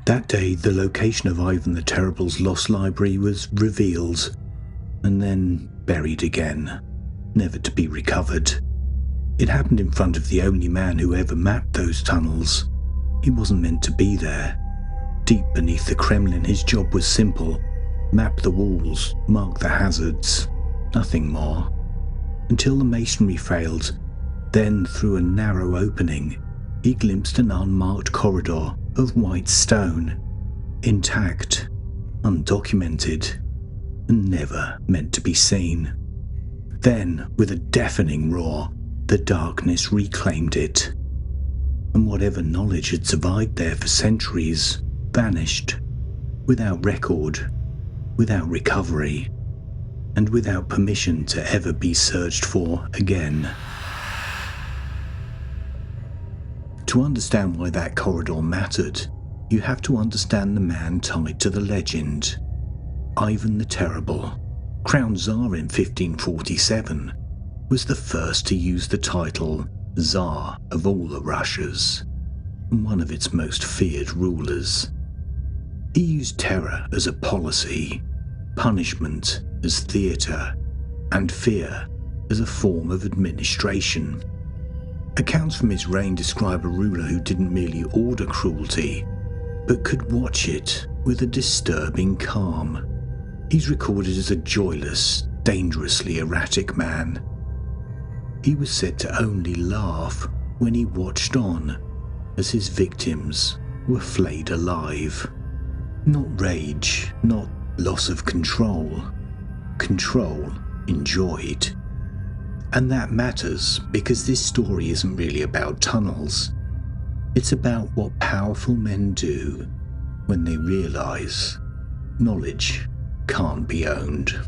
That day, the location of Ivan the Terrible's lost library was revealed, and then buried again, never to be recovered. It happened in front of the only man who ever mapped those tunnels. He wasn't meant to be there. Deep beneath the Kremlin, his job was simple: map the walls, mark the hazards, nothing more. Until the masonry failed, then through a narrow opening, he glimpsed an unmarked corridor of white stone, intact, undocumented, and never meant to be seen. Then, with a deafening roar, the darkness reclaimed it, and whatever knowledge had survived there for centuries vanished, without record, without recovery, and without permission to ever be searched for again. To understand why that corridor mattered, you have to understand the man tied to the legend. Ivan the Terrible, crowned Tsar in 1547, was the first to use the title Tsar of all the Russias, and one of its most feared rulers. He used terror as a policy, punishment as theatre, and fear as a form of administration. Accounts from his reign describe a ruler who didn't merely order cruelty, but could watch it with a disturbing calm. He's recorded as a joyless, dangerously erratic man. He was said to only laugh when he watched on as his victims were flayed alive. Not rage, not loss of control. Control enjoyed. And that matters because this story isn't really about tunnels. It's about what powerful men do when they realize knowledge can't be owned.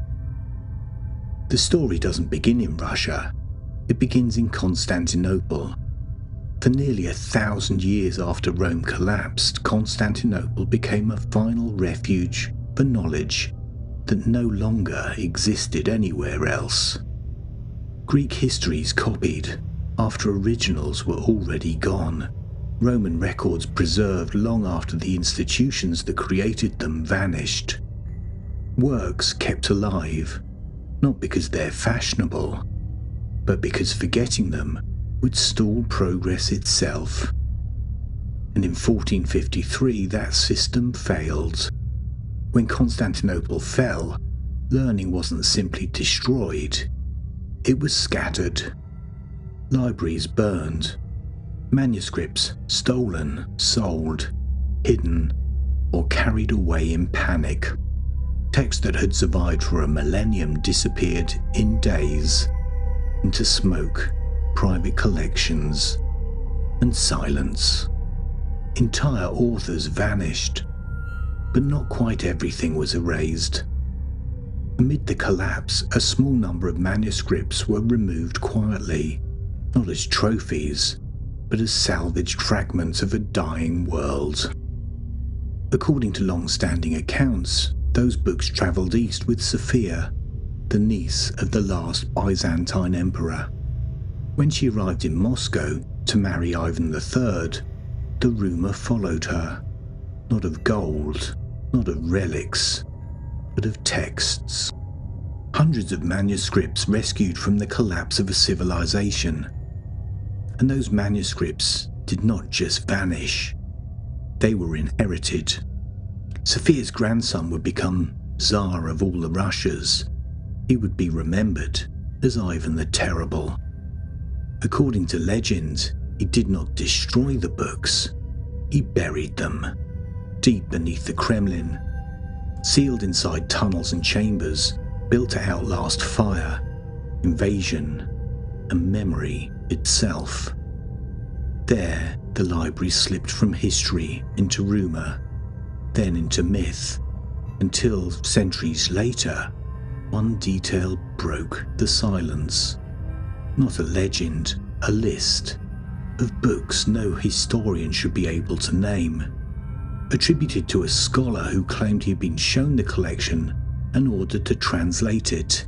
The story doesn't begin in Russia. It begins in Constantinople. For nearly 1,000 years after Rome collapsed, Constantinople became a final refuge for knowledge that no longer existed anywhere else. Greek histories copied after originals were already gone. Roman records preserved long after the institutions that created them vanished. Works kept alive, not because they're fashionable, but because forgetting them would stall progress itself. And in 1453, that system failed. When Constantinople fell, learning wasn't simply destroyed, it was scattered. Libraries burned, manuscripts stolen, sold, hidden, or carried away in panic. Texts that had survived for a millennium disappeared in days into smoke, private collections, and silence. Entire authors vanished, but not quite everything was erased. Amid the collapse, a small number of manuscripts were removed quietly, not as trophies, but as salvaged fragments of a dying world. According to long-standing accounts, those books travelled east with Sophia, the niece of the last Byzantine emperor. When she arrived in Moscow to marry Ivan III, the rumour followed her, not of gold, not of relics, but of texts. Hundreds of manuscripts rescued from the collapse of a civilization. And those manuscripts did not just vanish, they were inherited. Sophia's grandson would become Tsar of all the Russias. He would be remembered as Ivan the Terrible. According to legend, he did not destroy the books, he buried them, deep beneath the Kremlin, sealed inside tunnels and chambers built to outlast fire, invasion, and memory itself. There, the library slipped from history into rumour, then into myth, until centuries later, one detail broke the silence. Not a legend, a list of books no historian should be able to name, attributed to a scholar who claimed he'd been shown the collection and ordered to translate it.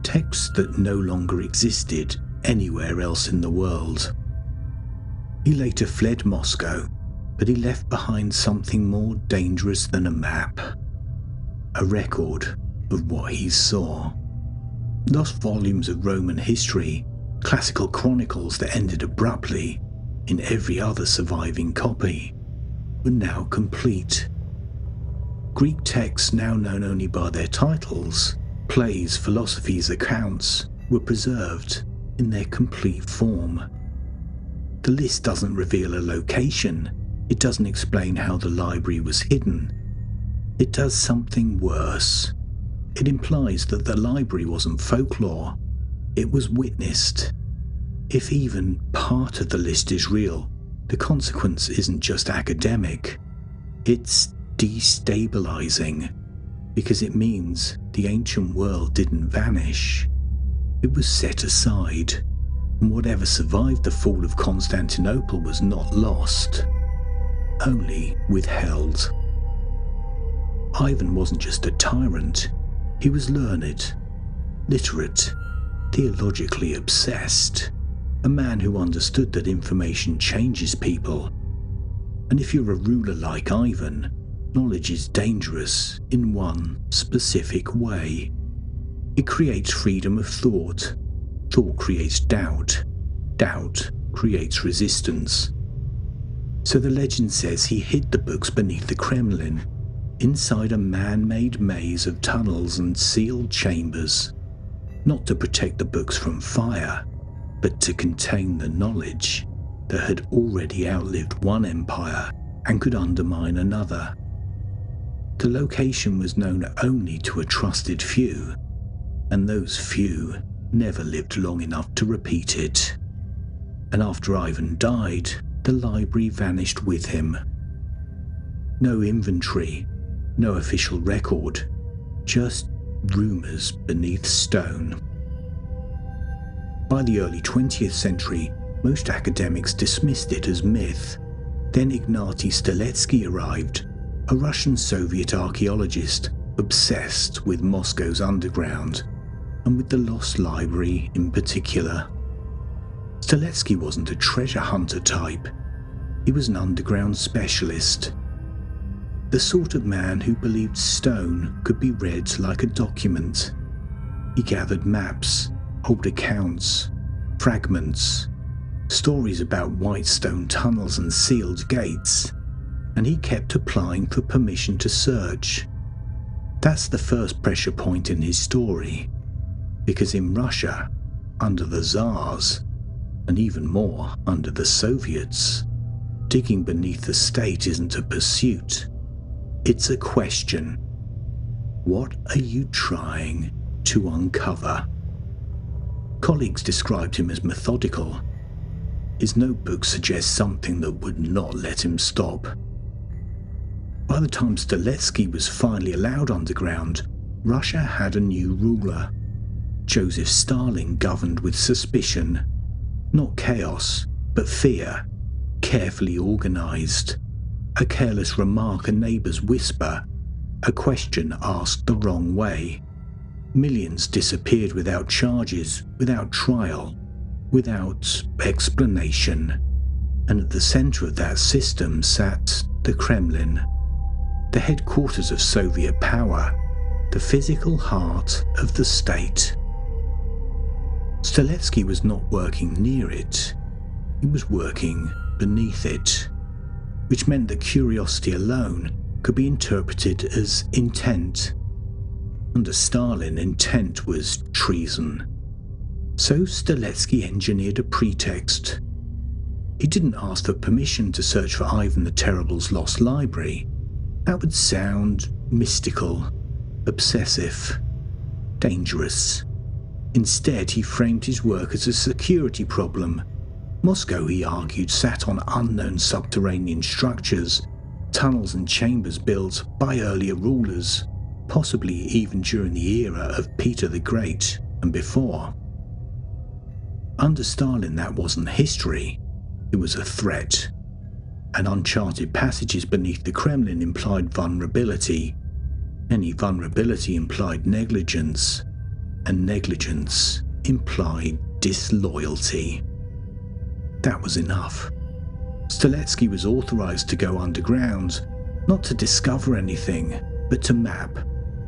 Texts that no longer existed anywhere else in the world. He later fled Moscow, but he left behind something more dangerous than a map. A record of what he saw. Lost volumes of Roman history, classical chronicles that ended abruptly in every other surviving copy, were now complete. Greek texts, now known only by their titles, plays, philosophies, accounts, were preserved in their complete form. The list doesn't reveal a location, it doesn't explain how the library was hidden. It does something worse. It implies that the library wasn't folklore, it was witnessed. If even part of the list is real, the consequence isn't just academic, it's destabilizing, because it means the ancient world didn't vanish. It was set aside, and whatever survived the fall of Constantinople was not lost, only withheld. Ivan wasn't just a tyrant, he was learned, literate, theologically obsessed, a man who understood that information changes people. And if you're a ruler like Ivan, knowledge is dangerous in one specific way. It creates freedom of thought. Thought creates doubt. Doubt creates resistance. So the legend says he hid the books beneath the Kremlin, inside a man-made maze of tunnels and sealed chambers, not to protect the books from fire, but to contain the knowledge that had already outlived one empire and could undermine another. The location was known only to a trusted few, and those few never lived long enough to repeat it. And after Ivan died, the library vanished with him. No inventory, no official record, just rumours beneath stone. By the early 20th century, most academics dismissed it as myth. Then Ignati Steletski arrived, a Russian-Soviet archaeologist obsessed with Moscow's underground, and with the lost library in particular. Steletski wasn't a treasure hunter type, he was an underground specialist. The sort of man who believed stone could be read like a document. He gathered maps, old accounts, fragments, stories about white stone tunnels and sealed gates, and he kept applying for permission to search. That's the first pressure point in his story, because in Russia, under the Tsars, and even more under the Soviets, digging beneath the state isn't a pursuit, it's a question. What are you trying to uncover? Colleagues described him as methodical. His notebook suggests something that would not let him stop. By the time Steletski was finally allowed underground, Russia had a new ruler. Joseph Stalin governed with suspicion, not chaos, but fear, carefully organized. A careless remark, a neighbor's whisper, a question asked the wrong way. Millions disappeared without charges, without trial, without explanation. And at the center of that system sat the Kremlin, the headquarters of Soviet power, the physical heart of the state. Steletski was not working near it, he was working beneath it, which meant that curiosity alone could be interpreted as intent. Under Stalin, intent was treason. So Steletski engineered a pretext. He didn't ask for permission to search for Ivan the Terrible's lost library. That would sound mystical, obsessive, dangerous. Instead, he framed his work as a security problem. Moscow, he argued, sat on unknown subterranean structures, tunnels and chambers built by earlier rulers, possibly even during the era of Peter the Great and before. Under Stalin, that wasn't history, it was a threat. And uncharted passages beneath the Kremlin implied vulnerability. Any vulnerability implied negligence, and negligence implied disloyalty. That was enough. Steletski was authorized to go underground, not to discover anything, but to map,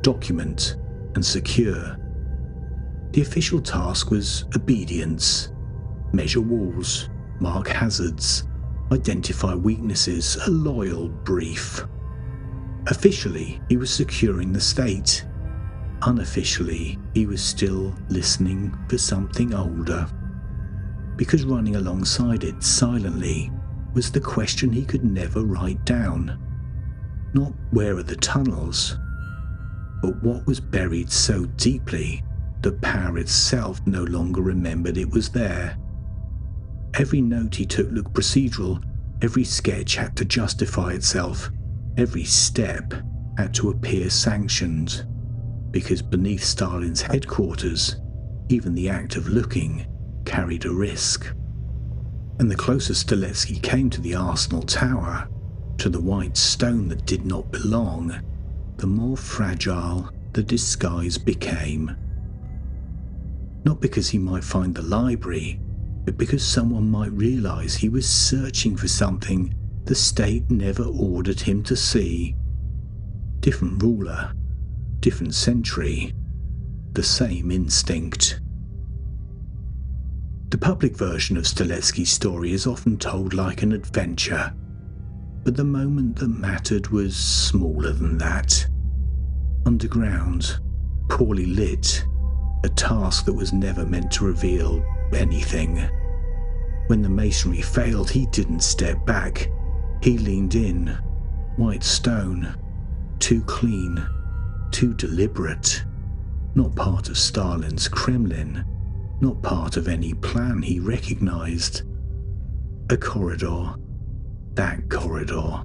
document, and secure. The official task was obedience: measure walls, mark hazards, identify weaknesses, a loyal brief. Officially, he was securing the state. Unofficially, he was still listening for something older. Because running alongside it silently was the question he could never write down. Not where are the tunnels, but what was buried so deeply that power itself no longer remembered it was there. Every note he took looked procedural, every sketch had to justify itself, every step had to appear sanctioned, because beneath Stalin's headquarters, even the act of looking carried a risk. And the closer Steletski came to the Arsenal Tower, to the white stone that did not belong, the more fragile the disguise became. Not because he might find the library, but because someone might realize he was searching for something the state never ordered him to see. Different ruler, different century, the same instinct. The public version of Steletski's story is often told like an adventure, but the moment that mattered was smaller than that. Underground, poorly lit, a task that was never meant to reveal anything. When the masonry failed, he didn't step back. He leaned in. White stone, too clean, too deliberate. Not part of Stalin's Kremlin, not part of any plan he recognized. A corridor, that corridor.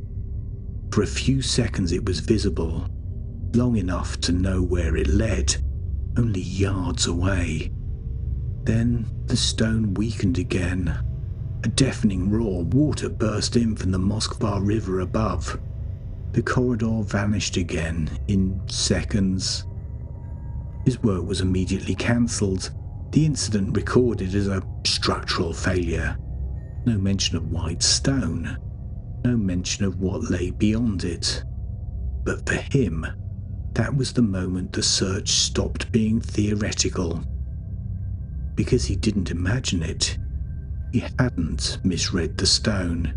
For a few seconds it was visible, long enough to know where it led, only yards away. Then the stone weakened again. A deafening roar, water burst in from the Moskva River above. The corridor vanished again in seconds. His work was immediately cancelled, the incident recorded as a structural failure. No mention of white stone, no mention of what lay beyond it. But for him, that was the moment the search stopped being theoretical. Because he didn't imagine it, he hadn't misread the stone.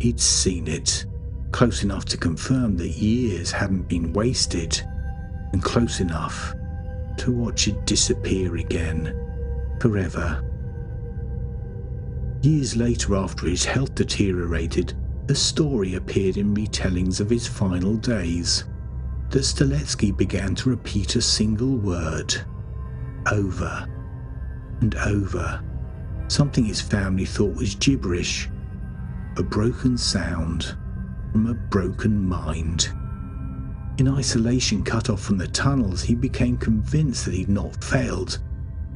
He'd seen it, close enough to confirm that years hadn't been wasted, and close enough to watch it disappear again, forever. Years later, after his health deteriorated, a story appeared in retellings of his final days, that Steletski began to repeat a single word, over and over, something his family thought was gibberish, a broken sound from a broken mind. In isolation, cut off from the tunnels, he became convinced that he'd not failed,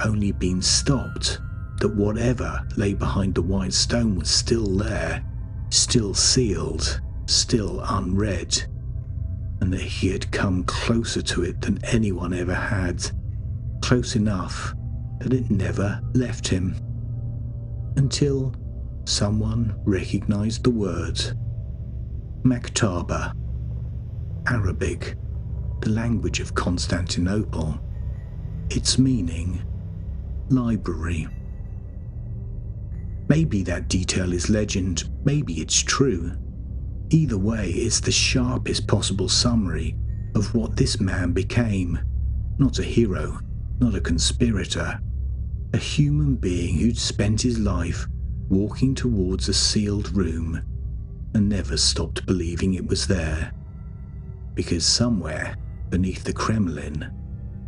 only been stopped, that whatever lay behind the white stone was still there, still sealed, still unread, and that he had come closer to it than anyone ever had, close enough that it never left him. Until someone recognized the word. Maktaba, Arabic, the language of Constantinople. Its meaning, library. Maybe that detail is legend, maybe it's true. Either way, it's the sharpest possible summary of what this man became. Not a hero, not a conspirator. A human being who'd spent his life walking towards a sealed room and never stopped believing it was there. Because somewhere beneath the Kremlin,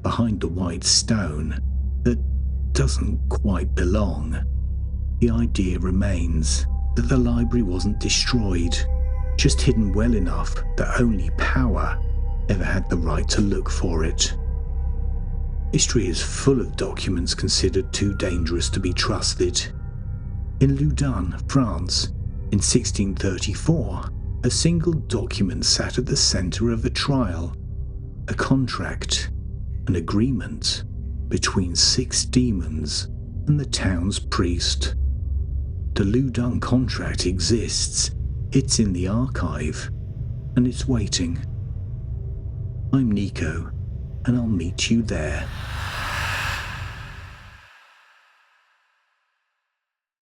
behind the white stone that doesn't quite belong, the idea remains that the library wasn't destroyed, just hidden well enough that only power ever had the right to look for it. History is full of documents considered too dangerous to be trusted. In Loudun, France, in 1634, a single document sat at the centre of a trial, a contract, an agreement between 6 demons and the town's priest. The Ludung contract exists. It's in the archive, and it's waiting. I'm Nico, and I'll meet you there.